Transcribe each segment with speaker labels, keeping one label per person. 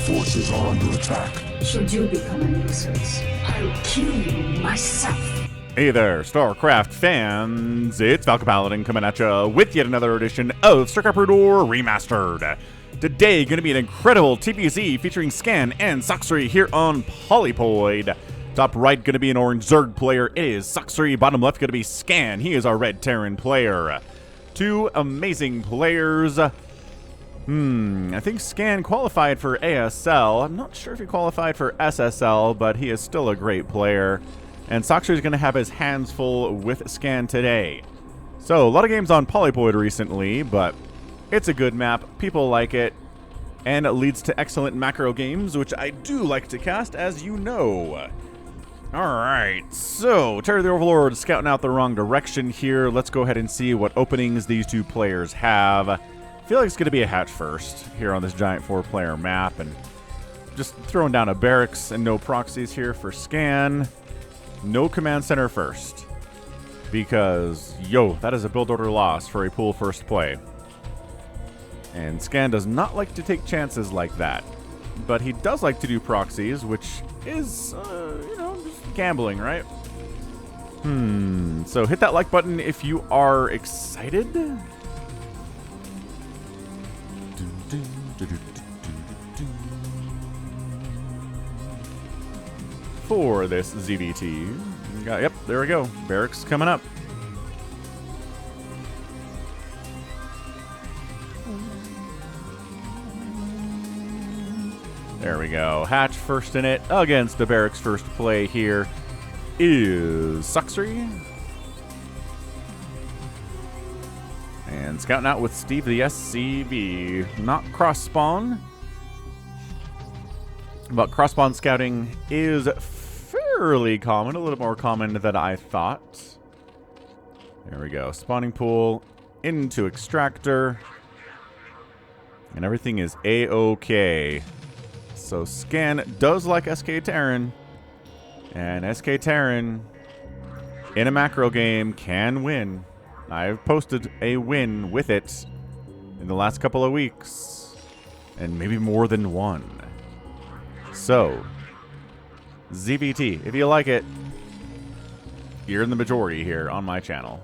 Speaker 1: forces are under attack.
Speaker 2: Should you become a nuisance, I'll kill you myself.
Speaker 3: Hey there, StarCraft fans! It's Falcon Paladin coming at you with yet another edition of StarCraft Remastered. Today, going to be an incredible TPZ featuring Scan and Sacsri here on Polypoid. Top right, going to be an orange Zerg player. It is Sacsri. Bottom left, going to be Scan. He is our red Terran player. Two amazing players. I think Scan qualified for ASL. I'm not sure if he qualified for SSL, but he is still a great player. And Sacsri is going to have his hands full with Scan today. So, a lot of games on Polypoid recently, but it's a good map. People like it. And it leads to excellent macro games, which I do like to cast, as you know. Alright, so Terry the Overlord scouting out the wrong direction here. Let's go ahead and see what openings these two players have. I feel like it's going to be a hatch first here on this giant 4-player map. And just throwing down a barracks and no proxies here for Scan. No command center first. Because, that is a build order loss for a pool first play. And Scan does not like to take chances like that. But he does like to do proxies, which is, just gambling, right? So hit that like button if you are excited. For this ZVT. Yep, there we go. Barracks coming up. There we go. Hatch first in it against the barracks first play here is Sacsri. And scouting out with Steve the SCV. Not cross spawn. But cross spawn scouting is fairly common, a little more common than I thought. There we go. Spawning pool into extractor. And everything is A-OK. So Scan does like SK Terran. And SK Terran in a macro game can win. I've posted a win with it in the last couple of weeks. And maybe more than one. So, ZVT, if you like it, you're in the majority here on my channel.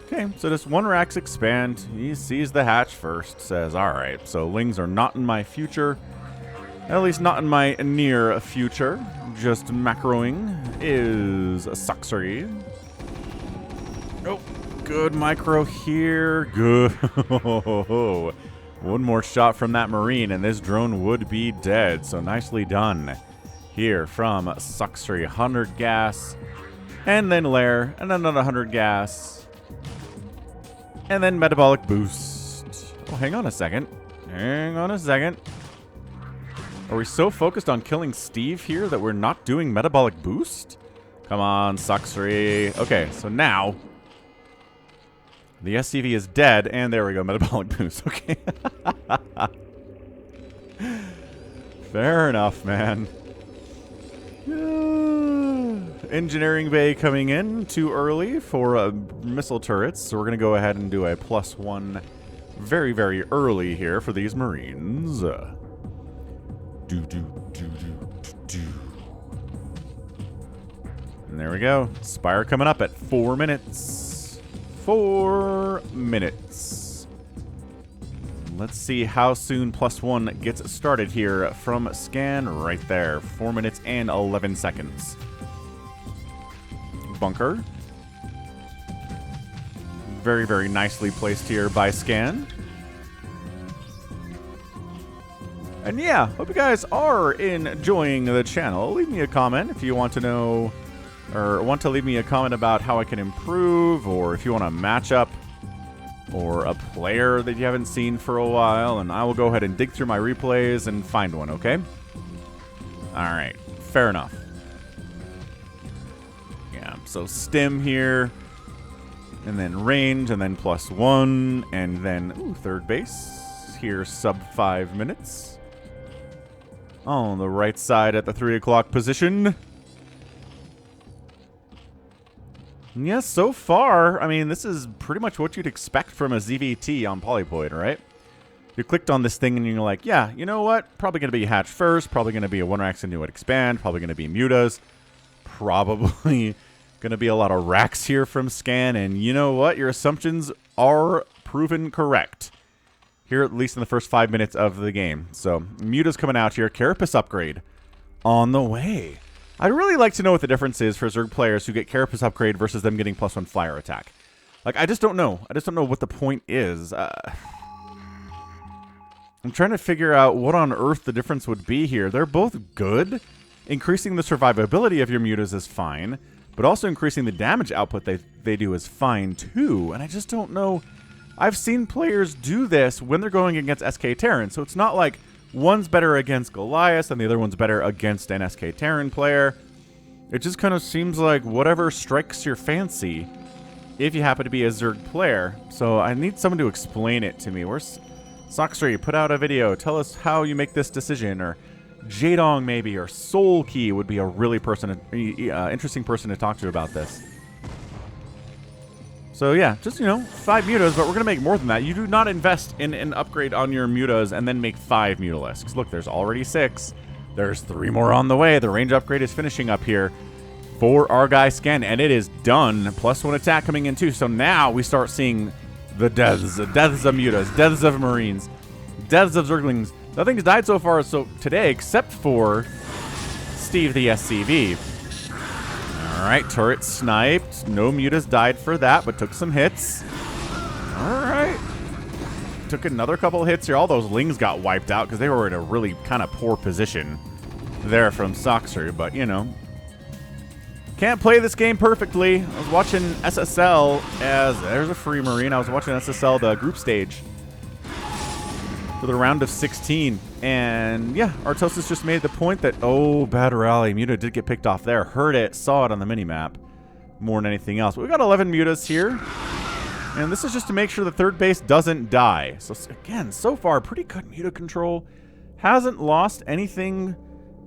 Speaker 3: Okay, so this one Rax expand. He sees the hatch first, says, alright, so Lings are not in my future. At least not in my near future. Just macroing is Sacsri. Oh, good micro here. Good. One more shot from that Marine, and this drone would be dead. So nicely done here from Sacsri. 100 gas, and then Lair, and another 100 gas, and then metabolic boost. Oh, hang on a second. Hang on a second. Are we so focused on killing Steve here that we're not doing metabolic boost? Come on, Sacsri. Okay, so now the SCV is dead, and there we go, metabolic boost. Okay. Fair enough, man. Engineering bay coming in too early for missile turrets, so we're going to go ahead and do a +1 very, very early here for these Marines. And there we go. Spire coming up at 4 minutes. 4 minutes. Let's see how soon +1 gets started here from Scan right there. 4 minutes and 11 seconds. Bunker. Very, very nicely placed here by Scan. And yeah, hope you guys are enjoying the channel. Leave me a comment if you want to know, or want to leave me a comment about how I can improve, or if you want a matchup, or a player that you haven't seen for a while, and I will go ahead and dig through my replays and find one, okay? Alright, fair enough. Yeah, so stim here, and then range, and then +1, and then, third base, here sub 5 minutes. On the right side at the 3 o'clock position. And yes, so far, I mean, this is pretty much what you'd expect from a ZVT on Polypoid, right? You clicked on this thing and you're like, yeah, you know what? Probably going to be hatch first. Probably going to be a 1-rax into an expand. Probably going to be mutas. Probably going to be a lot of racks here from Scan. And you know what? Your assumptions are proven correct. Here, at least in the first 5 minutes of the game. So, mutas coming out here. Carapace upgrade on the way. I'd really like to know what the difference is for Zerg players who get Carapace upgrade versus them getting +1 flyer attack. Like, I just don't know. I just don't know what the point is. I'm trying to figure out what on earth the difference would be here. They're both good. Increasing the survivability of your mutas is fine, but also increasing the damage output they do is fine too. And I just don't know. I've seen players do this when they're going against SK Terran, so it's not like one's better against Goliath and the other one's better against an SK Terran player. It just kind of seems like whatever strikes your fancy if you happen to be a Zerg player. So I need someone to explain it to me. Where's Sacsri? Put out a video. Tell us how you make this decision. Or Jadong maybe, or Soul Key would be a really interesting person to talk to about this. So yeah, just, you know, 5 mutas, but we're going to make more than that. You do not invest in an upgrade on your mutas and then make 5 mutalisks. Look, there's already 6. There's 3 more on the way. The range upgrade is finishing up here for our guy Scan, and it is done. +1 attack coming in too. So now we start seeing the deaths of mutas, deaths of marines, deaths of zerglings. Nothing's died so far today except for Steve the SCV. Alright, turret sniped. No mutas died for that, but took some hits. Alright. Took another couple hits here. All those lings got wiped out because they were in a really kind of poor position there from Sacsri, but, you know. Can't play this game perfectly. I was watching SSL as... There's a free marine. I was watching SSL, the group stage, for the round of 16. And yeah, Artosis just made the point that, oh, bad rally. Muta did get picked off there. Heard it, saw it on the minimap more than anything else. But we got 11 mutas here. And this is just to make sure the third base doesn't die. So again, so far, pretty good muta control. Hasn't lost anything,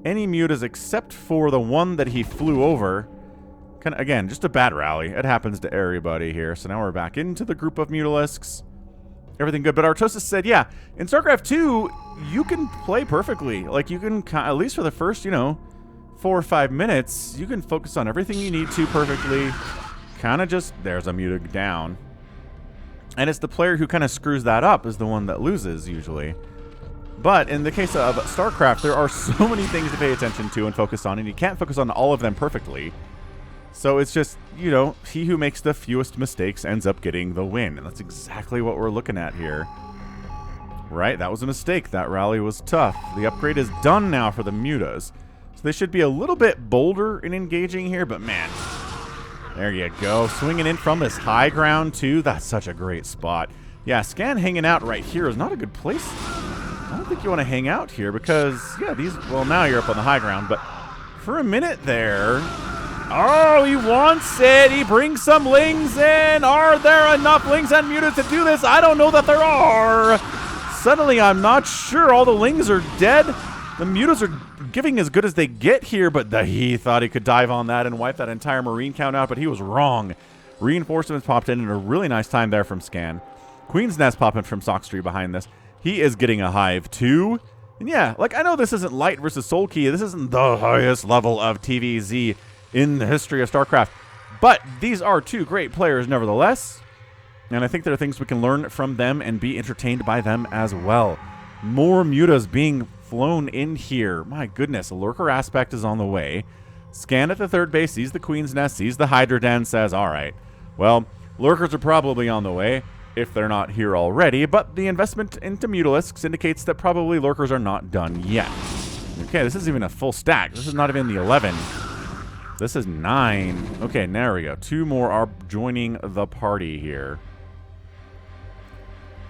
Speaker 3: any mutas except for the one that he flew over. Again, just a bad rally. It happens to everybody here. So now we're back into the group of mutalisks. Everything good. But Artosis said, yeah, in StarCraft 2, you can play perfectly. Like, you can, at least for the first, you know, 4 or 5 minutes, you can focus on everything you need to perfectly. Kind of just, there's a muta down. And it's the player who kind of screws that up is the one that loses, usually. But in the case of StarCraft, there are so many things to pay attention to and focus on, and you can't focus on all of them perfectly. So it's just, you know, he who makes the fewest mistakes ends up getting the win. And that's exactly what we're looking at here. Right? That was a mistake. That rally was tough. The upgrade is done now for the mutas. So they should be a little bit bolder in engaging here. But man, there you go. Swinging in from this high ground too. That's such a great spot. Yeah, Scan hanging out right here is not a good place. I don't think you want to hang out here because, yeah, well, now you're up on the high ground. But for a minute there... Oh, he wants it. He brings some lings in. Are there enough lings and mutas to do this? I don't know that there are. Suddenly, I'm not sure. All the lings are dead. The mutas are giving as good as they get here, but he thought he could dive on that and wipe that entire marine count out, but he was wrong. Reinforcements popped in a really nice time there from Scan. Queen's Nest popping from Sacsri behind this. He is getting a hive too. And yeah, like, I know this isn't Light versus Soul Key. This isn't the highest level of TVZ in the history of StarCraft. But these are 2 great players nevertheless. And I think there are things we can learn from them and be entertained by them as well. More mutas being flown in here. My goodness, a lurker aspect is on the way. Scan at the third base, sees the Queen's Nest, sees the Hydra Den, says, alright, well, lurkers are probably on the way, if they're not here already, but the investment into mutalisks indicates that probably lurkers are not done yet. Okay, this isn't even a full stack. This is not even the 11. This is 9. Okay, there we go. 2 more are joining the party here.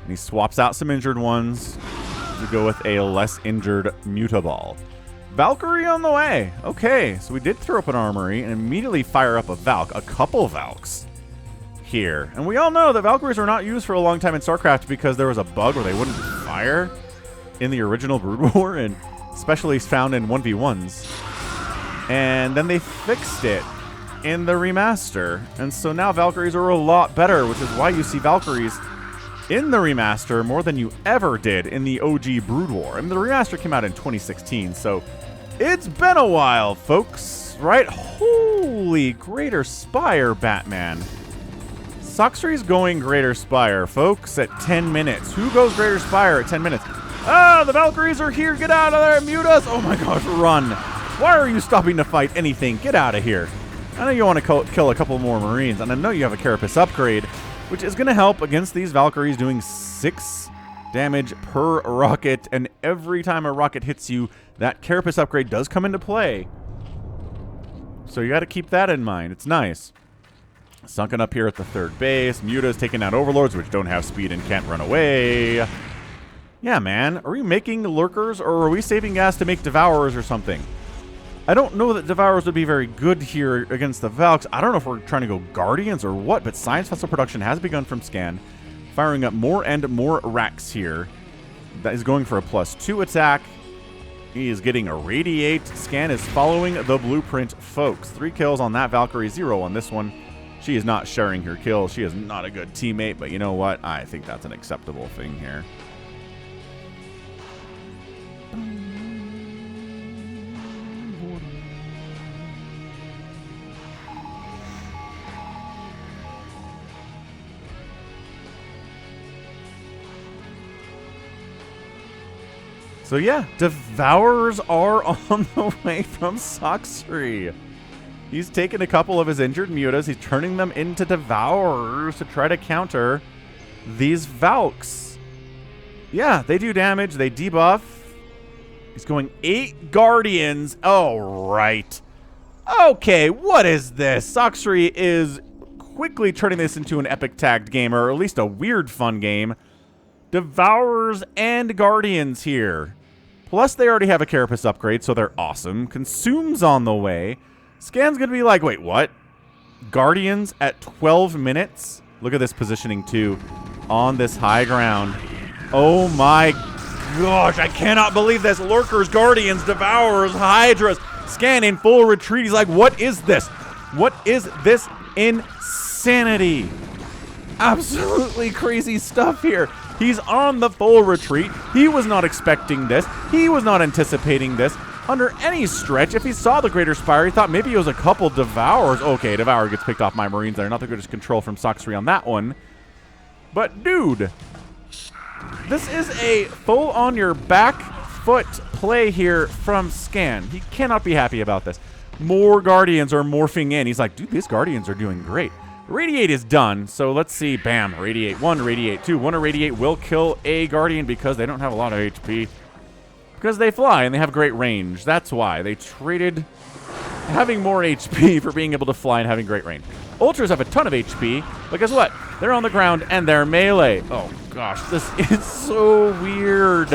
Speaker 3: And he swaps out some injured ones to go with a less injured mutaball. Valkyrie on the way. Okay, so we did throw up an armory and immediately fire up a Valk. A couple Valks here. And we all know that Valkyries were not used for a long time in StarCraft because there was a bug where they wouldn't fire in the original Brood War. And especially found in 1v1s. And then they fixed it in the remaster. And so now Valkyries are a lot better, which is why you see Valkyries in the remaster more than you ever did in the OG Brood War. I mean, the remaster came out in 2016, so it's been a while, folks, right? Holy Greater Spire, Batman. Sacsri's going Greater Spire, folks, at 10 minutes. Who goes Greater Spire at 10 minutes? Ah, the Valkyries are here. Get out of there. Mute us. Oh my gosh, run. Why are you stopping to fight anything? Get out of here. I know you want to kill a couple more Marines, and I know you have a Carapace upgrade, which is going to help against these Valkyries doing 6 damage per rocket, and every time a rocket hits you, that Carapace upgrade does come into play. So you got to keep that in mind. It's nice. Sunken up here at the 3rd base. Muta's taking out Overlords, which don't have speed and can't run away. Yeah, man. Are we making Lurkers, or are we saving gas to make Devourers or something? I don't know that Devourers would be very good here against the Valks. I don't know if we're trying to go Guardians or what, but Science Vessel production has begun from Scan, firing up more and more racks here. That is going for a +2 attack. He is getting a Radiate. Scan is following the blueprint, folks. 3 kills on that Valkyrie, 0 on this one. She is not sharing her kills. She is not a good teammate, but you know what? I think that's an acceptable thing here. So yeah, Devourers are on the way from Sacsri. He's taken a couple of his injured Mutas. He's turning them into Devourers to try to counter these Valks. Yeah, they do damage. They debuff. He's going 8 Guardians. Oh, right. Okay, what is this? Sacsri is quickly turning this into an epic tagged game, or at least a weird fun game. Devourers and Guardians here. Plus, they already have a Carapace upgrade, so they're awesome. Consume's on the way. Scan's going to be like, wait, what? Guardians at 12 minutes? Look at this positioning, too, on this high ground. Oh, my gosh. I cannot believe this. Lurkers, Guardians, Devourers, Hydras. Scan in full retreat. He's like, what is this? What is this insanity? Absolutely crazy stuff here. He's on the full retreat. He was not expecting this. He was not anticipating this under any stretch. If he saw the Greater Spire, he thought maybe it was a couple Devourers. Okay, Devourer gets picked off my Marines there. Not the greatest control from Sacsri on that one. But, dude, this is a full on your back foot play here from Scan. He cannot be happy about this. More Guardians are morphing in. He's like, dude, these Guardians are doing great. Radiate is done, so let's see. Bam, Radiate 1, Radiate 2. One Radiate will kill a Guardian because they don't have a lot of HP. Because they fly and they have great range. That's why. They traded having more HP for being able to fly and having great range. Ultras have a ton of HP, but guess what? They're on the ground and they're melee. Oh gosh, this is so weird.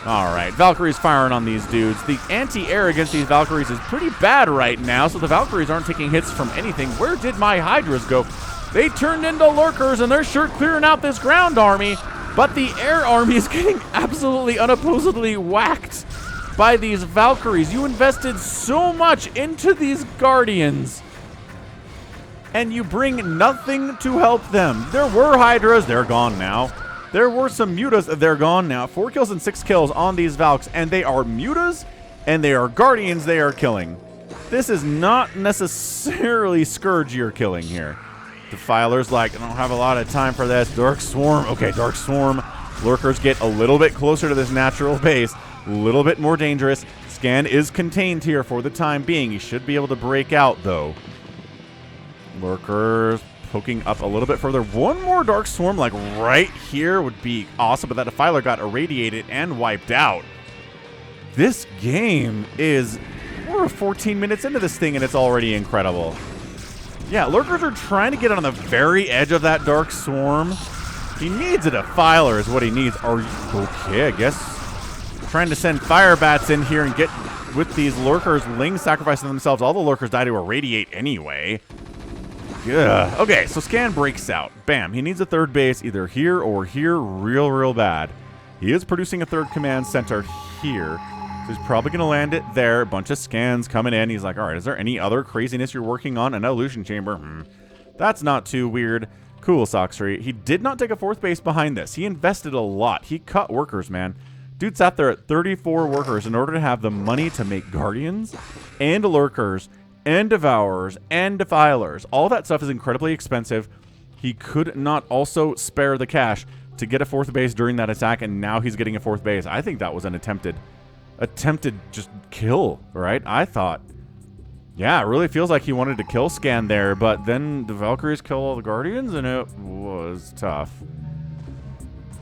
Speaker 3: Alright, Valkyrie's firing on these dudes. The anti-air against these Valkyries is pretty bad right now, so the Valkyries aren't taking hits from anything. Where did my Hydras go? They turned into Lurkers, and they're sure clearing out this ground army, but the air army is getting absolutely unopposedly whacked by these Valkyries. You invested so much into these Guardians, and you bring nothing to help them. There were Hydras, they're gone now. There were some Mutas, they're gone now. 4 kills and 6 kills on these Valks, and they are Mutas, and they are Guardians they are killing. This is not necessarily Scourge you're killing here. Defiler's like, I don't have a lot of time for this. Dark Swarm, okay, Dark Swarm. Lurkers get a little bit closer to this natural base, a little bit more dangerous. Scan is contained here for the time being. He should be able to break out, though. Lurkers poking up a little bit further. One more Dark Swarm, like right here, would be awesome, but that Defiler got irradiated and wiped out. This game is... We're 14 minutes into this thing, and it's already incredible. Yeah, Lurkers are trying to get on the very edge of that Dark Swarm. He needs a Defiler is what he needs. Are you... Okay, I guess. Trying to send Fire Bats in here and get with these Lurkers. Ling sacrificing themselves. All the Lurkers die to irradiate anyway. Yeah. Okay, so Scan breaks out. Bam. He needs a third base either here or here real bad. He is producing a third command center here. So he's probably going to land it there. A bunch of scans coming in. He's like, all right, is there any other craziness you're working on? An evolution chamber? That's not too weird. Cool, Sacsri. He did not take a 4th base behind this. He invested a lot. He cut workers, man. Dude sat there at 34 workers in order to have the money to make guardians and lurkers and devourers and defilers. All that stuff is incredibly expensive. He could not also spare the cash to get a 4th base during that attack, and now he's getting a 4th base. I think that was an attempted just kill, right? I thought, yeah, it really feels like he wanted to kill Scan there, but then the Valkyries kill all the Guardians, and it was tough.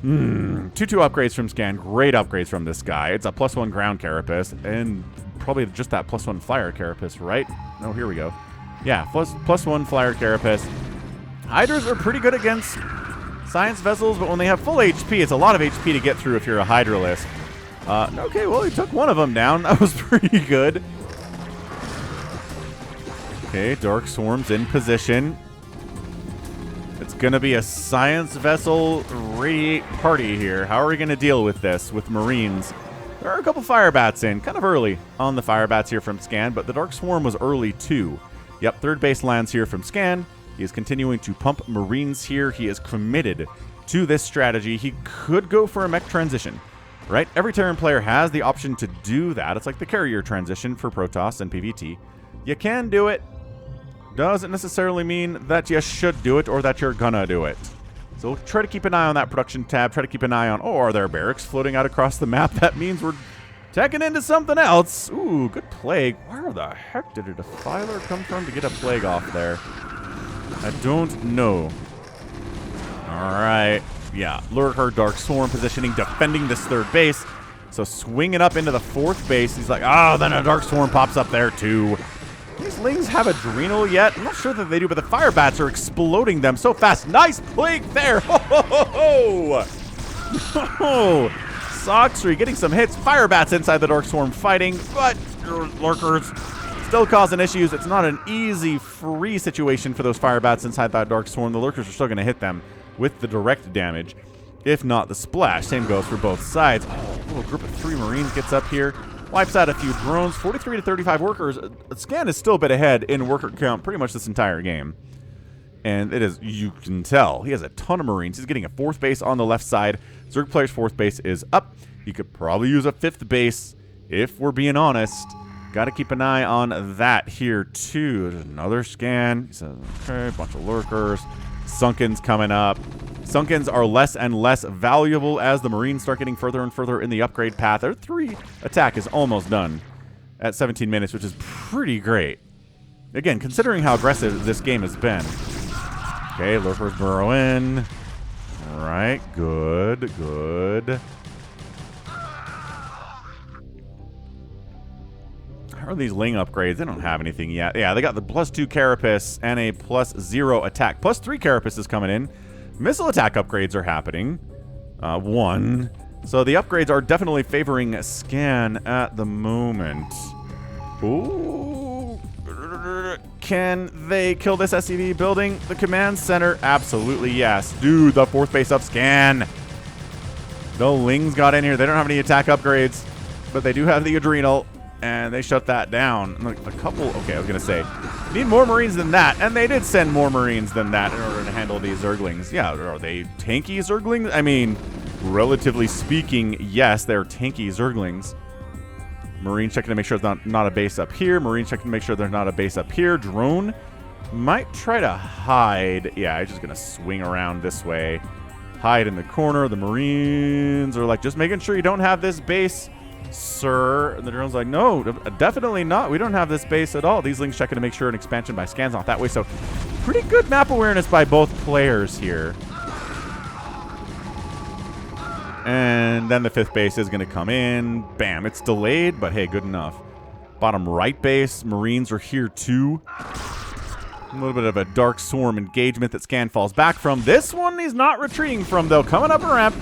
Speaker 3: 2-2 upgrades from Scan. Great upgrades from this guy. It's a +1 ground carapace, and probably just that +1 flyer carapace, right? Oh, here we go. Yeah, +1 flyer carapace. Hydras are pretty good against science vessels, but when they have full HP, it's a lot of HP to get through if you're a Hydralist. Okay, well, he took one of them down. That was pretty good. Okay, Dark Swarm's in position. It's going to be a science vessel radiate party here. How are we going to deal with this with Marines? There are a couple fire bats in, kind of early on the fire bats here from Scan, but the Dark Swarm was early too. Yep, 3rd base lands here from Scan. He is continuing to pump Marines here. He is committed to this strategy. He could go for a mech transition, right? Every Terran player has the option to do that. It's like the carrier transition for Protoss and PvT. You can do it. Doesn't necessarily mean that you should do it or that you're gonna do it. So try to keep an eye on that production tab. Try to keep an eye on, oh, are there barracks floating out across the map? That means we're teching into something else. Ooh, good plague. Where the heck did a defiler come from to get a plague off there? I don't know. All right. Yeah, Lurker, Dark Swarm positioning, defending this 3rd base. So swinging up into the 4th base. He's like, oh, then a Dark Swarm pops up there too. These Lings have Adrenal yet? I'm not sure that they do, but the fire bats are exploding them so fast. Nice plague there. Ho, ho, ho, ho. Sacsri getting some hits. Fire bats inside the Dark Swarm fighting, but Lurkers still causing issues. It's not an easy, free situation for those fire bats inside that Dark Swarm. The Lurkers are still going to hit them with the direct damage, if not the splash. Same goes for both sides. Oh, a little group of 3 Marines gets up here. Wipes out a few drones. 43 to 35 workers. Scan is still a bit ahead in worker count pretty much this entire game. And it is, you can tell, he has a ton of Marines. He's getting a 4th base on the left side. Zerg player's 4th base is up. He could probably use a 5th base, if we're being honest. Got to keep an eye on that here, too. There's another Scan. He says, okay, bunch of Lurkers. Sunken's coming up. Sunkens are less and less valuable as the Marines start getting further and further in the upgrade path. Their 3 attack is almost done at 17 minutes, which is pretty great. Again, considering how aggressive this game has been. Okay, Lurkers burrow in. All right, good, good. How are these Ling upgrades? They don't have anything yet. Yeah, they got the +2 Carapace and a +0 attack. +3 Carapace is coming in. Missile attack upgrades are happening. 1. So the upgrades are definitely favoring Scan at the moment. Ooh. Can they kill this SCV building? The command center? Absolutely yes. Dude, the 4th base up Scan. The Lings got in here. They don't have any attack upgrades, but they do have the Adrenal. And they shut that down. A couple, okay, I was going to say, need more Marines than that. And they did send more Marines than that in order to handle these Zerglings. Yeah, are they tanky Zerglings? I mean, relatively speaking, yes, they're tanky Zerglings. Marine checking to make sure there's not a base up here. Marine checking to make sure there's not a base up here. Drone might try to hide. Yeah, I'm just going to swing around this way. Hide in the corner. The Marines are like, just making sure you don't have this base, sir. And the drone's like, no, definitely not. We don't have this base at all. These Lings checking to make sure an expansion by Scan's not that way. So pretty good map awareness by both players here. And then the 5th base is going to come in. Bam, it's delayed, but hey, good enough. Bottom right base, Marines are here too. A little bit of a Dark Swarm engagement that Scan falls back from. This one he's not retreating from, though. Coming up a ramp.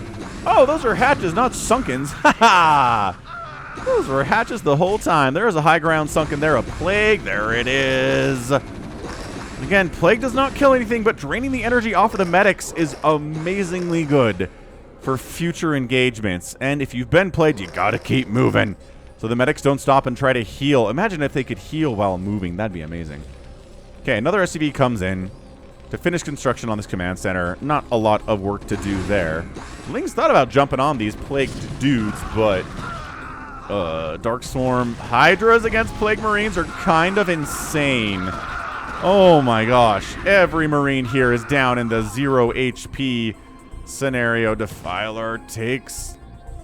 Speaker 3: Oh, those are hatches, not Sunkens. Ha ha! Those were hatches the whole time. There's a high ground Sunken there. A Plague. There it is. Again, Plague does not kill anything, but draining the energy off of the medics is amazingly good for future engagements. And if you've been plagued, you gotta keep moving. So the medics don't stop and try to heal. Imagine if they could heal while moving. That'd be amazing. Okay, another SCV comes in to finish construction on this command center. Not a lot of work to do there. Ling's thought about jumping on these plagued dudes, but Dark Swarm Hydras against Plague Marines are kind of insane. Oh my gosh. Every Marine here is down in the 0 HP scenario. Defiler takes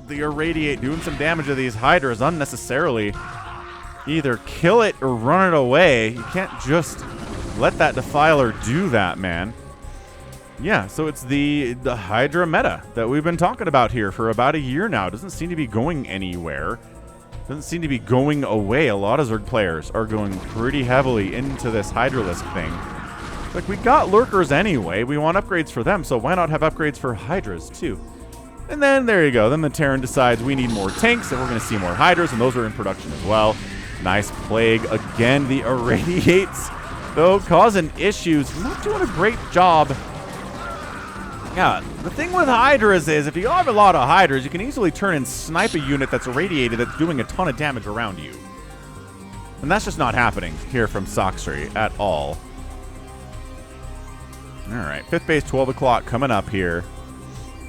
Speaker 3: the Irradiate, doing some damage to these Hydras unnecessarily. Either kill it or run it away. You can't just let that Defiler do that, man. Yeah, so it's the Hydra meta that we've been talking about here for about a year now. It doesn't seem to be going anywhere. Doesn't seem to be going away. A lot of Zerg players are going pretty heavily into this Hydralisk thing. Like, we got Lurkers anyway. We want upgrades for them, so why not have upgrades for Hydras too? And then, there you go. Then the Terran decides we need more tanks, and we're going to see more Hydras, and those are in production as well. Nice Plague. Again, the Irradiates, though, causing issues. Not doing a great job. Yeah, the thing with Hydras is if you have a lot of Hydras, you can easily turn and snipe a unit that's irradiated that's doing a ton of damage around you. And that's just not happening here from Sacsri at all. Alright, 5th base, 12 o'clock coming up here.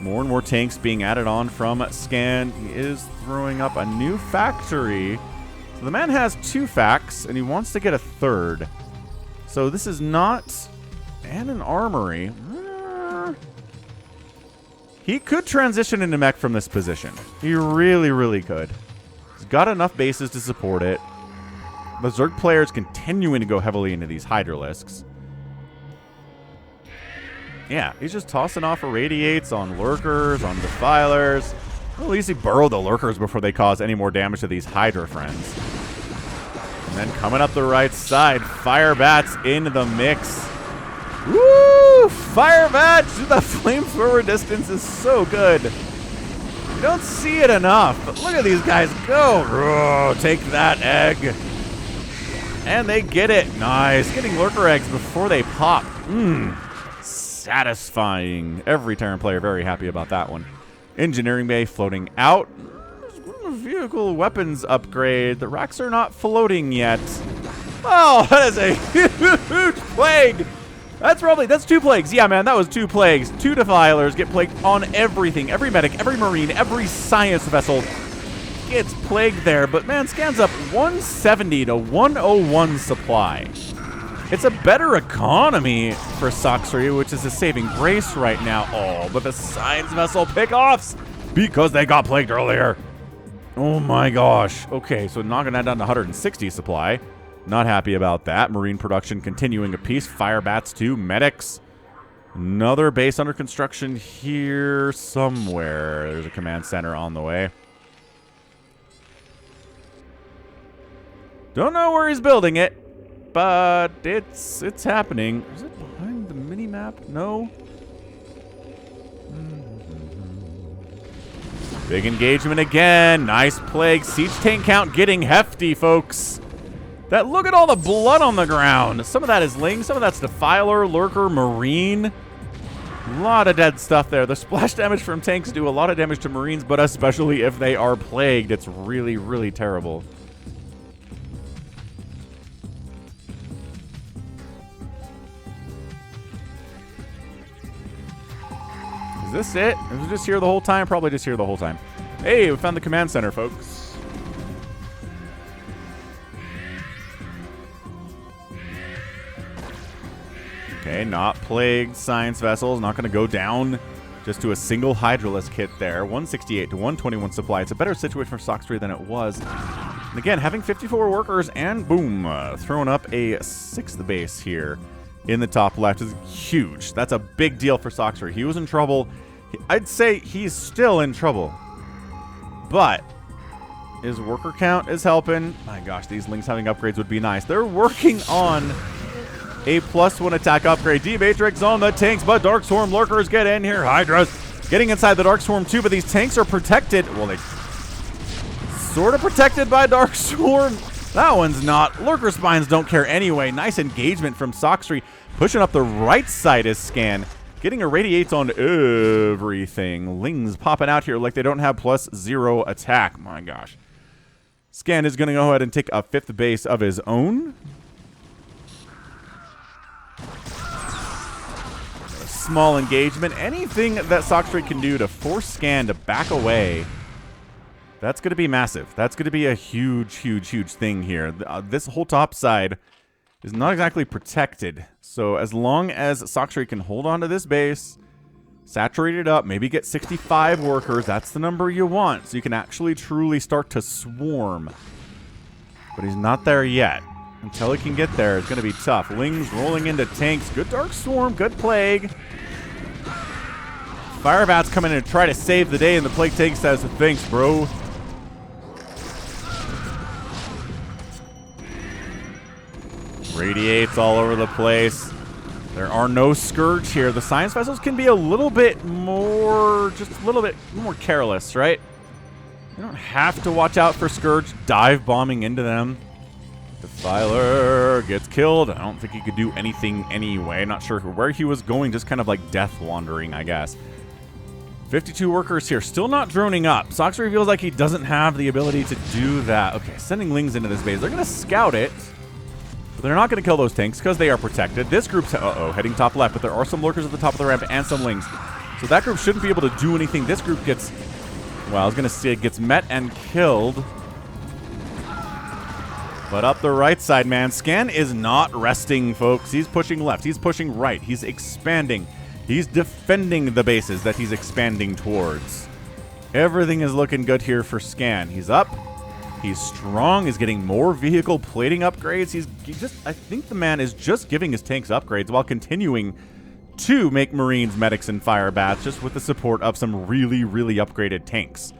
Speaker 3: More and more tanks being added on from Scan. He is throwing up a new factory. So the man has 2 facts, and he wants to get a 3rd. So this is not... And an armory. He could transition into mech from this position. He really, really could. He's got enough bases to support it. The Zerg players continuing to go heavily into these Hydralisks. Yeah, he's just tossing off Irradiates on Lurkers, on Defilers. Well, at least he burrowed the Lurkers before they cause any more damage to these Hydra friends. And then coming up the right side, Fire Bats into the mix. Woo! Fire Bats! The flamethrower distance is so good. You don't see it enough, but look at these guys go. Oh, take that egg. And they get it. Nice. Getting Lurker eggs before they pop. Satisfying. Every Terran player very happy about that one. Engineering bay floating out. Vehicle weapons upgrade. The racks are not floating yet. Oh, that is a huge plague. That's 2 plagues. Yeah, man, that was 2 plagues. 2 Defilers get plagued on everything. Every medic, every Marine, every science vessel gets plagued there. But, man, Scan's up 170 to 101 supply. It's a better economy for Sacsri, which is a saving grace right now. Oh, but the science vessel pickoffs because they got plagued earlier. Oh, my gosh. Okay, so knocking that down to 160 supply. Not happy about that. Marine production continuing apiece. Fire Bats too. Medics. Another base under construction here somewhere. There's a command center on the way. Don't know where he's building it, but it's happening. Is it behind the mini-map? No. Big engagement again. Nice plague. Siege tank count getting hefty, folks. Look at all the blood on the ground. Some of that is Ling. Some of that's Defiler, Lurker, Marine. A lot of dead stuff there. The splash damage from tanks do a lot of damage to Marines, but especially if they are plagued. It's really, really terrible. Is this it? Is it just here the whole time? Probably just here the whole time. Hey, we found the command center, folks. Okay, not plagued science vessels. Not going to go down just to a single Hydralisk hit there. 168 to 121 supply. It's a better situation for Sacsri than it was. And again, having 54 workers and boom, throwing up a 6th base here in the top left is huge. That's a big deal for Sacsri. He was in trouble. I'd say he's still in trouble. But his worker count is helping. My gosh, these Lings having upgrades would be nice. They're working on a +1 attack upgrade. D-Matrix on the tanks, but Dark Swarm Lurkers get in here. Hydras getting inside the Dark Swarm too, but these tanks are protected. Well, they sort of protected by Dark Swarm. That one's not. Lurker Spines don't care anyway. Nice engagement from Sacsri. Pushing up the right side is Scan. Getting Irradiates on everything. Lings popping out here like they don't have +0 attack. My gosh. Scan is going to go ahead and take a 5th base of his own. A small engagement. Anything that Sacsri can do to force Scan to back away, that's going to be massive. That's going to be a huge, huge, huge thing here. This whole top side is not exactly protected. So as long as Sacsri can hold on to this base, saturate it up, maybe get 65 workers, that's the number you want, so you can actually truly start to swarm. But he's not there yet. Until he can get there, it's going to be tough. Lings rolling into tanks. Good Dark Swarm, good Plague. Firebat's coming in to try to save the day, and the Plague tank says, thanks, bro. Radiates all over the place. There are no Scourge here. The Science Vessels can be a little bit more, just a little bit more careless, right? You don't have to watch out for Scourge dive bombing into them. Defiler gets killed. I don't think he could do anything anyway. Not sure where he was going, just kind of like death wandering, I guess. 52 workers here, still not droning up. Sacsri feels like he doesn't have the ability to do that. Okay, sending Lings into this base. They're going to scout it. But they're not going to kill those tanks because they are protected. This group's, heading top left, but there are some lurkers at the top of the ramp and some Lings. So that group shouldn't be able to do anything. This group gets, well, I was going to say it gets met and killed. But up the right side, man, Scan is not resting, folks. He's pushing left. He's pushing right. He's expanding. He's defending the bases that he's expanding towards. Everything is looking good here for Scan. He's up. He's strong. He's getting more vehicle plating upgrades. I think the man is just giving his tanks upgrades while continuing to make Marines, Medics, and Fire Bats just with the support of some really, really upgraded tanks,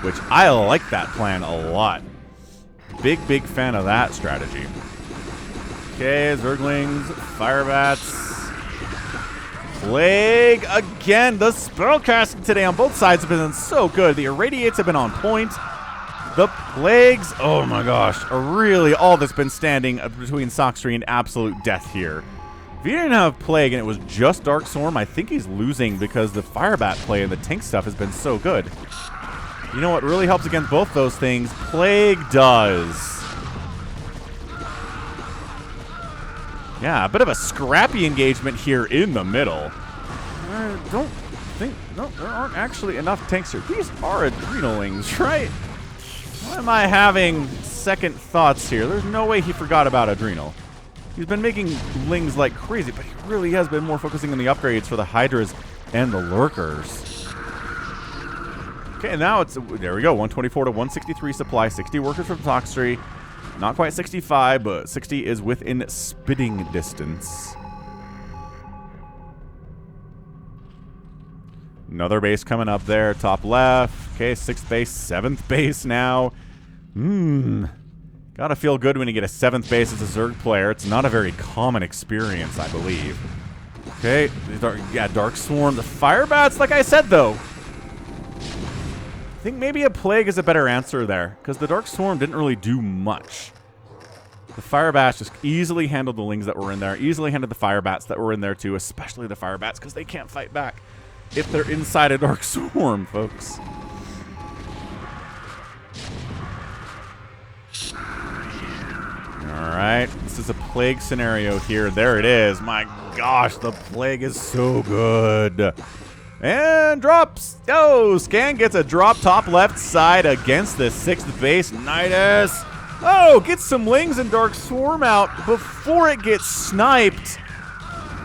Speaker 3: which I like that plan a lot. Big, big fan of that strategy. Okay, Zerglings, Fire Bats, Plague again. The spellcasting today on both sides have been so good. The Irradiates have been on point. The Plagues, oh my gosh, are really all that's been standing between Sacsri and absolute death here. If he didn't have Plague and it was just Dark Swarm, I think he's losing because the Firebat play and the tank stuff has been so good. You know what really helps against both those things? Plague does. Yeah, a bit of a scrappy engagement here in the middle. I don't think, no, there aren't actually enough tanks here. These are Adrenalings, right? Why am I having second thoughts here? There's no way he forgot about Adrenal. He's been making Lings like crazy, but he really has been more focusing on the upgrades for the Hydras and the Lurkers. Okay, now it's, there we go, 124 to 163 supply, 60 workers from Sacsri. Not quite 65, but 60 is within spitting distance. Another base coming up there, top left. Okay, 6th base, 7th base now. Gotta feel good when you get a 7th base as a Zerg player. It's not a very common experience, I believe. Okay, Dark Swarm. The Firebats, like I said, though. I think maybe a Plague is a better answer there, because the Dark Swarm didn't really do much. The Firebats just easily handled the Lings that were in there, easily handled the Firebats that were in there too, especially the Firebats, because they can't fight back if they're inside a Dark Swarm, folks. Alright, this is a Plague scenario here. There it is. My gosh, the Plague is so good. And drops. Oh, Scan gets a drop top left side against the 6th base. Nidus. Oh, gets some Lings and Dark Swarm out before it gets sniped.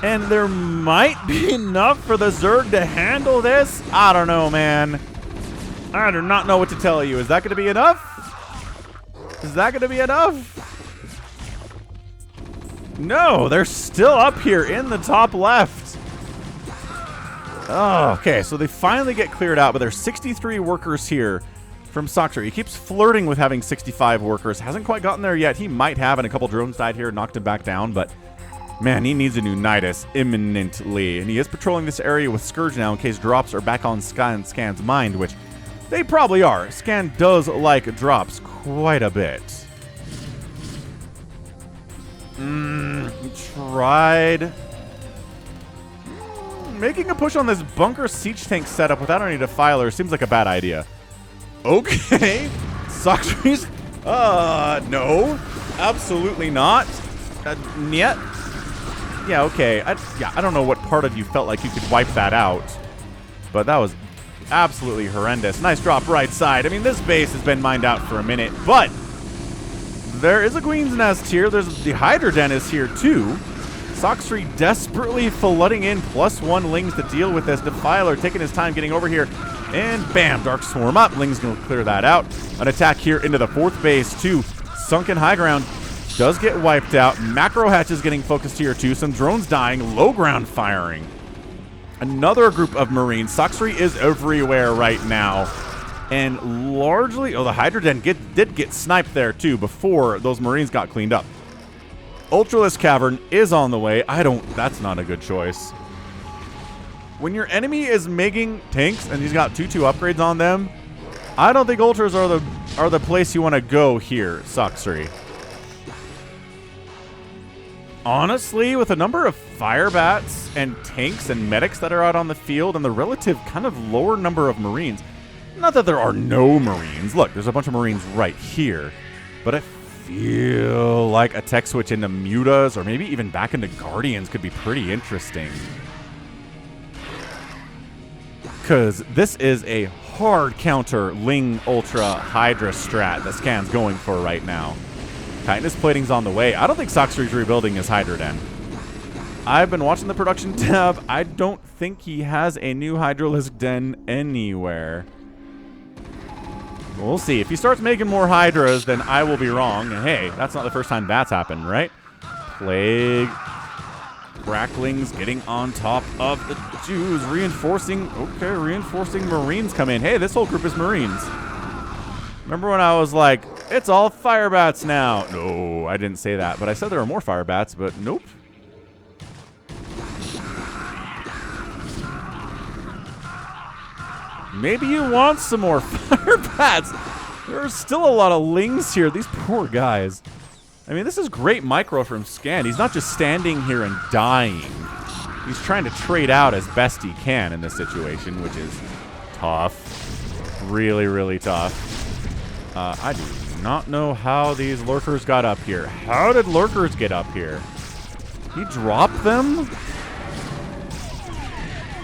Speaker 3: And there might be enough for the Zerg to handle this. I don't know, man. I do not know what to tell you. Is that going to be enough? Is that going to be enough? No, they're still up here in the top left. Oh, okay, so they finally get cleared out, but there's 63 workers here from Sacsri. He keeps flirting with having 65 workers. Hasn't quite gotten there yet. He might have, and a couple drones died here, knocked him back down, but man, he needs a new Nidus imminently. And he is patrolling this area with Scourge now in case drops are back on Scan's mind, which they probably are. Scan does like drops quite a bit. Tried making a push on this bunker siege tank setup without any defiler seems like a bad idea. Okay, Sacri's No. Absolutely not. Yet. Yeah, okay. I don't know what part of you felt like you could wipe that out. But that was absolutely horrendous. Nice drop right side. I mean, this base has been mined out for a minute, but there is a Queen's Nest here. There's the Hydra Den is here too. Sacsri desperately flooding in +1 Lings to deal with this. Defiler taking his time getting over here. And bam, Dark Swarm up. Ling's going to clear that out. An attack here into the 4th base too. Sunken High Ground does get wiped out. Macro Hatches getting focused here too. Some drones dying. Low ground firing. Another group of Marines. Sacsri is everywhere right now. And largely, oh, the Hydra Den did get sniped there too before those Marines got cleaned up. Ultralisk Cavern is on the way. That's not a good choice. When your enemy is making tanks and he's got 2/2 upgrades on them, I don't think Ultras are the place you want to go here, Sacsri. Honestly, with the number of fire bats and tanks and medics that are out on the field and the relative kind of lower number of Marines, not that there are no Marines. Look, there's a bunch of Marines right here. But I feel like a tech switch into Mutas or maybe even back into Guardians could be pretty interesting. Because this is a hard counter Ling Ultra Hydra strat that Scan's going for right now. Chitinous plating's on the way. I don't think Sacsri's rebuilding his Hydra Den. I've been watching the production tab. I don't think he has a new Hydralisk Den anywhere. We'll see. If he starts making more Hydras, then I will be wrong. And hey, that's not the first time that's happened, right? Plague. Bracklings getting on top of the Jews. Reinforcing. Okay, reinforcing Marines come in. Hey, this whole group is Marines. Remember when I was like, it's all fire bats now? No, I didn't say that. But I said there were more fire bats, but nope. Maybe you want some more fire bats. There's still a lot of Lings here. These poor guys. I mean, this is great micro from Scan. He's not just standing here and dying. He's trying to trade out as best he can in this situation, which is tough. Really, really tough. I do not know how these lurkers got up here. How did lurkers get up here? He dropped them?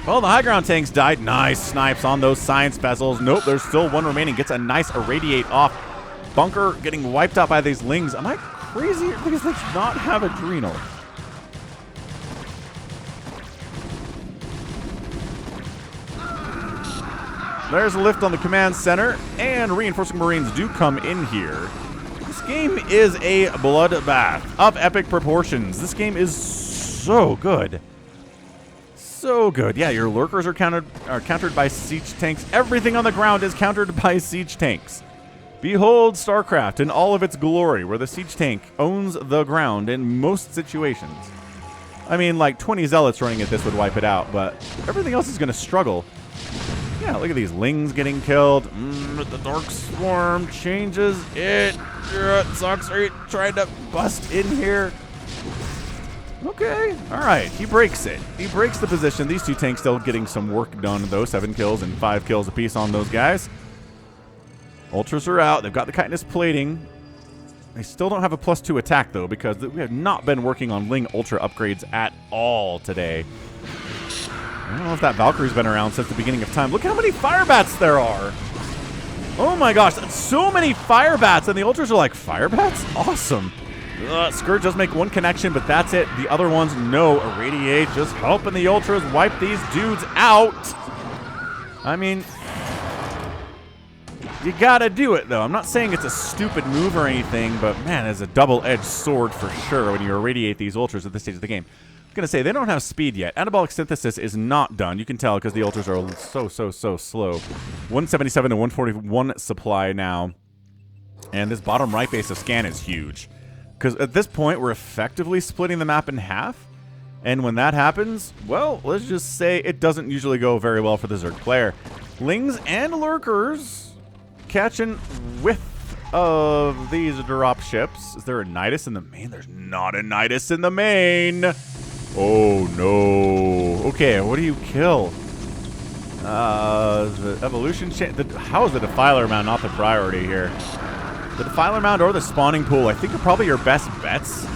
Speaker 3: Well, the high ground tanks died. Nice snipes on those science vessels. Nope, there's still one remaining. Gets a nice irradiate off. Bunker getting wiped out by these Lings. Am I crazy? Because they should not have Adrenal. There's a lift on the command center, and reinforcing Marines do come in here. This game is a bloodbath of epic proportions. This game is so good. So good. Yeah, your lurkers are countered by siege tanks. Everything on the ground is countered by siege tanks. Behold StarCraft in all of its glory, where the siege tank owns the ground in most situations. I mean, like 20 zealots running at this would wipe it out, but everything else is going to struggle. Yeah, look at these Lings getting killed. The Dark Swarm changes it. Sacsri tried to bust in here. Okay, all right. He breaks it. He breaks the position. These two tanks still getting some work done, though. 7 kills and 5 kills apiece on those guys. Ultras are out. They've got the chitinous plating. They still don't have a +2 attack, though, because we have not been working on Ling Ultra upgrades at all today. I don't know if that Valkyrie's been around since the beginning of time. Look how many fire bats there are. Oh my gosh, that's so many fire bats, and the Ultras are like, fire bats? Awesome. Scourge does make one connection, but that's it. The other ones, no. Irradiate just helping the Ultras wipe these dudes out. I mean, you gotta do it, though. I'm not saying it's a stupid move or anything, but man, it's a double-edged sword for sure when you irradiate these Ultras at this stage of the game. I'm going to say, they don't have speed yet. Anabolic Synthesis is not done. You can tell because the Ultras are so slow. 177 to 141 supply now. And this bottom right base of Scan is huge. Because at this point, we're effectively splitting the map in half. And when that happens, well, let's just say it doesn't usually go very well for the Zerg player. Lings and Lurkers catching whiff of these drop ships. Is there a Nidus in the main? There's not a Nidus in the main. Oh, no. Okay, what do you kill? The evolution... How is the Defiler Mount not the priority here? The Defiler Mound or the Spawning Pool, I think, are probably your best bets.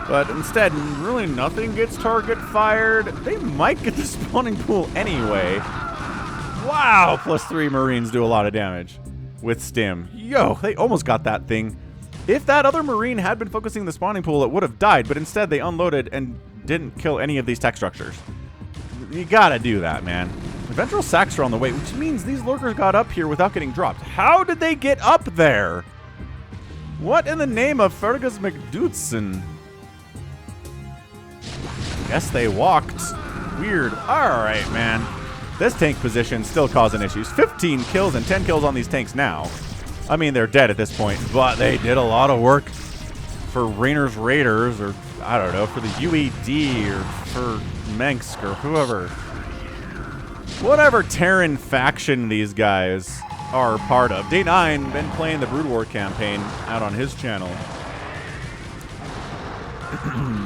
Speaker 3: But instead, really nothing gets target fired. They might get the Spawning Pool anyway. Wow, +3 Marines do a lot of damage with Stim. Yo, they almost got that thing. If that other Marine had been focusing the Spawning Pool, it would have died, but instead they unloaded and didn't kill any of these tech structures. You gotta do that, man. Ventral Sacs are on the way, which means these lurkers got up here without getting dropped. How did they get up there? What in the name of Fergus McDoodson? Guess they walked. Weird. Alright, man. This tank position still causing issues. 15 kills and 10 kills on these tanks now. I mean, they're dead at this point, but they did a lot of work for Rainer's Raiders, or I don't know, for the UED, or for Mensk, or whoever. Whatever Terran faction these guys are part of. Day9 been playing the Brood War campaign out on his channel.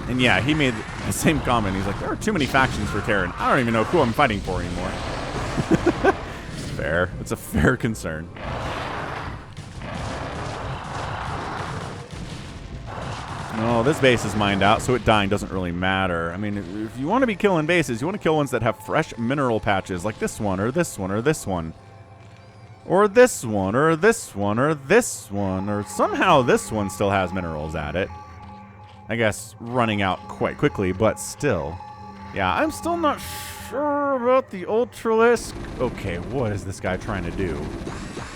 Speaker 3: And yeah, he made the same comment. He's like, there are too many factions for Terran. I don't even know who I'm fighting for anymore. Fair. It's a fair concern. No, this base is mined out, so it dying doesn't really matter. I mean, if you want to be killing bases, you want to kill ones that have fresh mineral patches, like this one, or this one, or this one. Or this one, or this one, or this one, or somehow this one still has minerals at it. I guess running out quite quickly, but still. Yeah, I'm still not sure about the Ultralisk. Okay, what is this guy trying to do?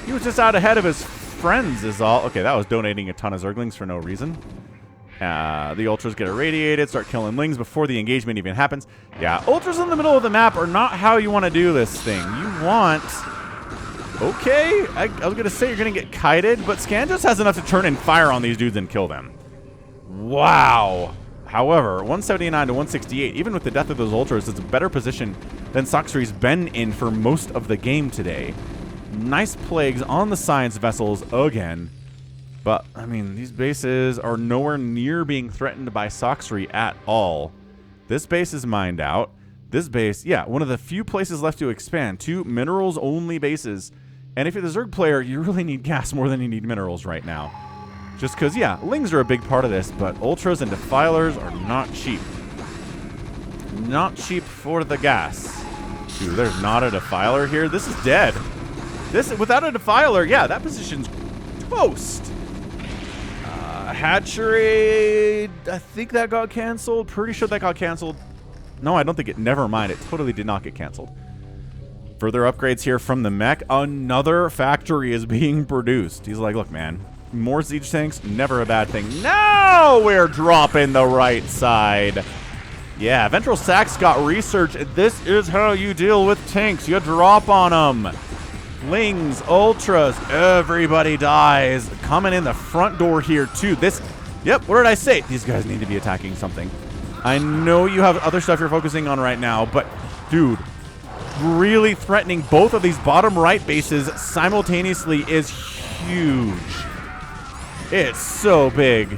Speaker 3: He was just out ahead of his friends is all. Okay, that was donating a ton of Zerglings for no reason. The Ultras get irradiated, start killing Lings before the engagement even happens. Yeah, Ultras in the middle of the map are not how you want to do this thing. You want... Okay, I was going to say you're going to get kited, but Scan just has enough to turn and fire on these dudes and kill them. Wow. However, 179 to 168, even with the death of those Ultras, it's a better position than Sacsri's been in for most of the game today. Nice plagues on the science vessels again. But, I mean, these bases are nowhere near being threatened by Sacsri at all. This base is mined out. This base, yeah, one of the few places left to expand. 2 minerals-only bases. And if you're the Zerg player, you really need gas more than you need minerals right now. Just because, yeah, Lings are a big part of this, but Ultras and Defilers are not cheap. Not cheap for the gas. Dude, there's not a Defiler here. This is dead. Without a Defiler, yeah, that position's toast. Hatchery, I think that got canceled. Pretty sure that got canceled. No, I don't think it. Never mind. It totally did not get canceled. Further upgrades here from the mech. Another factory is being produced. He's like, look, man, more siege tanks, never a bad thing. Now we're dropping the right side. Yeah, Ventral Sacs got research. This is how you deal with tanks. You drop on them. Lings, Ultras, everybody dies. Coming in the front door here, too. Yep, what did I say? These guys need to be attacking something. I know you have other stuff you're focusing on right now, but, dude, really threatening both of these bottom right bases simultaneously is huge. It's so big.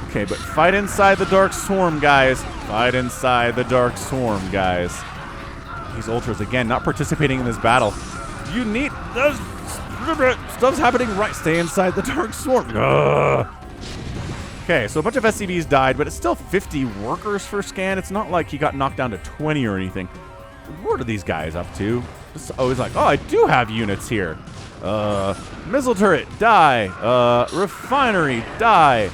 Speaker 3: Okay, but fight inside the Dark Swarm, guys. Fight inside the Dark Swarm, guys. These Ultras, again, not participating in this battle. You need... Stuff's happening right. Stay inside the Dark Swarm. Ugh. Okay, so a bunch of SCVs died, but it's still 50 workers for Scan. It's not like he got knocked down to 20 or anything. What are these guys up to? Oh, he's like, oh, I do have units here. Missile turret, die. Refinery, die.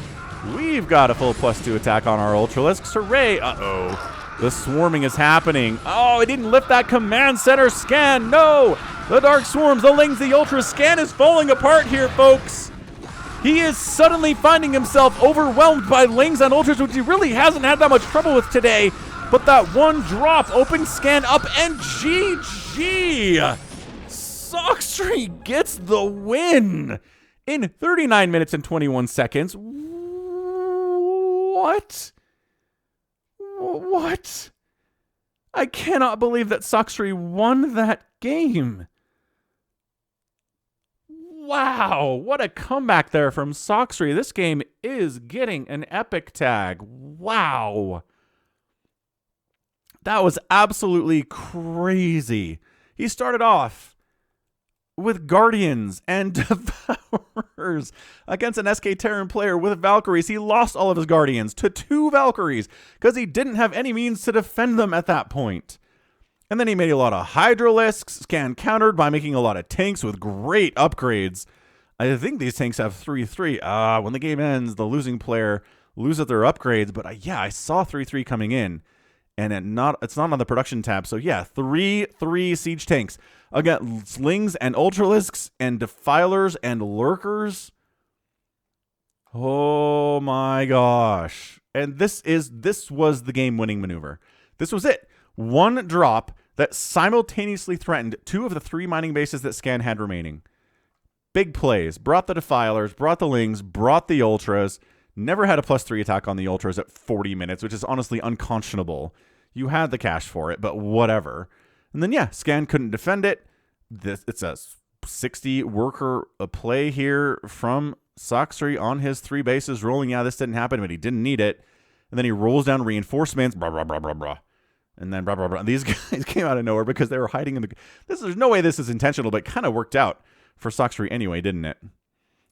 Speaker 3: We've got a full +2 attack on our Ultralisks. Hooray. Uh-oh. The swarming is happening. Oh, it didn't lift that command center. Scan, no. The Dark Swarms, the Lings, the Ultras. Scan is falling apart here, folks. He is suddenly finding himself overwhelmed by Lings and Ultras, which he really hasn't had that much trouble with today. But that one drop opens Scan up, and GG. Sacsri gets the win in 39 minutes and 21 seconds. What? What? I cannot believe that Sacsri won that game. Wow, what a comeback there from Sacsri. This game is getting an epic tag. Wow. That was absolutely crazy. He started off with Guardians and Devourers against an SK Terran player with Valkyries. He lost all of his Guardians to 2 Valkyries because he didn't have any means to defend them at that point. And then he made a lot of Hydralisks. Scan countered by making a lot of tanks with great upgrades. I think these tanks have 3-3. When the game ends, the losing player loses their upgrades. But yeah, I saw 3-3 coming in. And it's not on the production tab. So yeah, 3 siege tanks. Again, slings and ultralisks and defilers and lurkers. Oh my gosh. And this was the game-winning maneuver. This was it. One drop that simultaneously threatened 2 of the 3 mining bases that Scan had remaining. Big plays. Brought the defilers, brought the lings, brought the ultras. Never had a +3 attack on the ultras at 40 minutes, which is honestly unconscionable. You had the cash for it, but whatever. And then, yeah, Scan couldn't defend it. It's a 60 worker play here from Sacsri on his 3 bases rolling. Yeah, this didn't happen, but he didn't need it. And then he rolls down reinforcements. Blah, blah, blah, blah, blah. And then blah, blah, blah. These guys came out of nowhere because they were hiding in the... There's no way this is intentional, but it kind of worked out for Sacsri anyway, didn't it?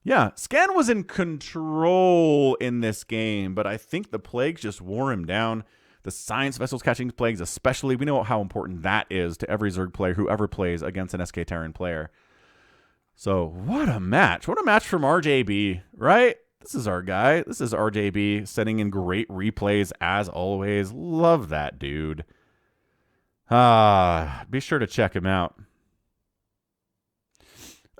Speaker 3: Yeah, Scan was in control in this game, but I think the plagues just wore him down. The science vessels catching plagues especially. We know how important that is to every Zerg player who ever plays against an SK Terran player. So what a match. What a match from RJB, right? This is our guy. This is RJB sending in great replays as always. Love that dude. Be sure to check him out.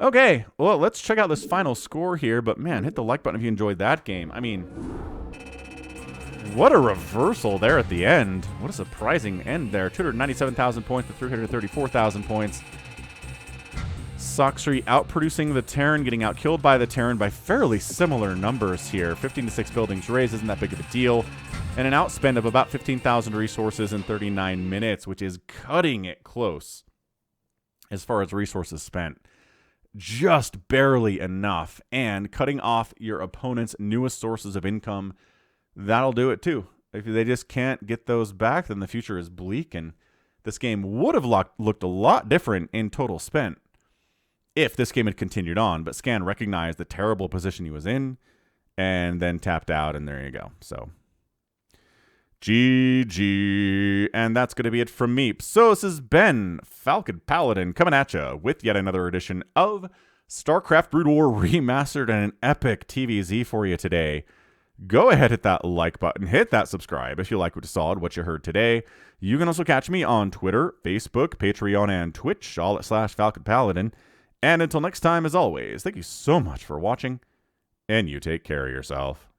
Speaker 3: Okay, well, let's check out this final score here. But, man, hit the like button if you enjoyed that game. I mean, what a reversal there at the end. What a surprising end there. 297,000 points to 334,000 points. Sacsri outproducing the Terran, getting outkilled by the Terran by fairly similar numbers here. 15-6 buildings raised isn't that big of a deal. And an outspend of about 15,000 resources in 39 minutes, which is cutting it close as far as resources spent. Just barely enough, and cutting off your opponent's newest sources of income, that'll do it too. If they just can't get those back, then the future is bleak, and this game would have looked a lot different in total spent if this game had continued on, but Scan recognized the terrible position he was in, and then tapped out, and there you go. So, GG. And that's going to be it from me. So this has been Falcon Paladin coming at you with yet another edition of StarCraft Brood War Remastered and an epic TVZ for you today. Go ahead, hit that like button, hit that subscribe if you like what you saw and what you heard today. You can also catch me on Twitter, Facebook, Patreon, and Twitch, all at /Falcon Paladin. And until next time, as always, thank you so much for watching, and you take care of yourself.